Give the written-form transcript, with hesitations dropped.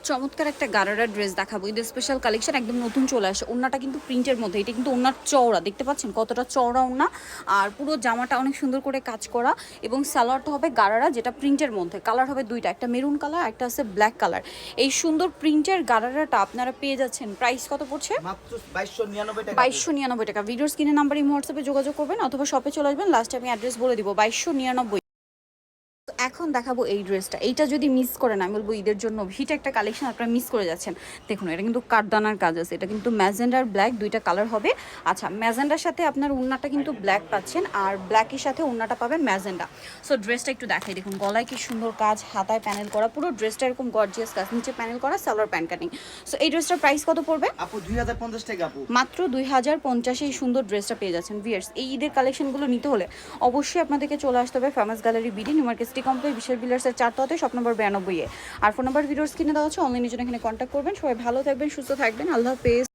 চমৎকার একটা গারারা ড্রেস দেখাবো, ঈদের স্পেশাল কালেকশন, একদম নতুন চলে আসে। ওড়নাটা কিন্তু প্রিন্টের মধ্যে, এটা কিন্তু ওড়নার চওড়া, দেখতে পাচ্ছেন কতটা চওড়া ওড়না, আর পুরো জামাটা অনেক সুন্দর করে কাজ করা, এবং সালোয়ারটা হবে গারারা, যেটা প্রিন্টের মধ্যে। কালার হবে দুইটা, একটা মেরুন কালার, একটা আছে ব্ল্যাক কালার। এই সুন্দর প্রিন্টের গারারাটা আপনারা পেয়ে যাচ্ছেন, প্রাইস কত পড়ছে? মাত্র 2299 টাকা। 2299 টাকা। ভিডিওর স্ক্রিনের নাম্বার এই হোয়াটসঅ্যাপে যোগাযোগ করবেন অথবা শপে চলে আসবেন, লাস্টে আমি অ্যাড্রেস বলে দিব। 2299। তো এখন দেখাবো এই ড্রেসটা, এইটা যদি মিস করেন আমি বলবো ঈদের জন্য হিট একটা কালেকশন, আপনারা মিস করে যাচ্ছেন। দেখুন এটা কিন্তু কাঠদানার কাজ আছে, এটা কিন্তু ম্যাজেন্ডার ব্ল্যাক দুইটা কালার হবে। আচ্ছা, ম্যাজেন্ডার সাথে আপনার ওড়নাটা কিন্তু ব্ল্যাক পাচ্ছেন, আর ব্ল্যাকের সাথে ওড়নাটা পাবেন ম্যাজেন্ডা। সো ড্রেসটা একটু দেখাই, দেখুন গলায় কি সুন্দর কাজ, হাতায় প্যানেল করা, পুরো ড্রেসটা এরকম গর্জিয়াস কাজ, নিচে প্যানেল করা, সালোয়ার প্যান্ট কাটিং। সো এই ড্রেসটার প্রাইস কত পড়বে? আপু 2050 টাকা আপু। মাত্র 2050 এই সুন্দর ড্রেসটা পেয়ে যাচ্ছেন। ভিয়ার্স, এই ঈদের কালেকশনগুলো নিতে হলে অবশ্যই আপনাদেরকে চলে আসতে হবে famous gallery BD, new market city complex, বিশাল বিলার্সের 4 শপ নম্বর 92 এ। আর ফোন নাম্বার ভিডিওর স্ক্রিনে দেওয়া আছে, অনলাইনের জন্য এখানে কন্ট্যাক্ট করবেন। সবাই ভালো থাকবেন, সুস্থ থাকবেন, আল্লাহ হাফেজ।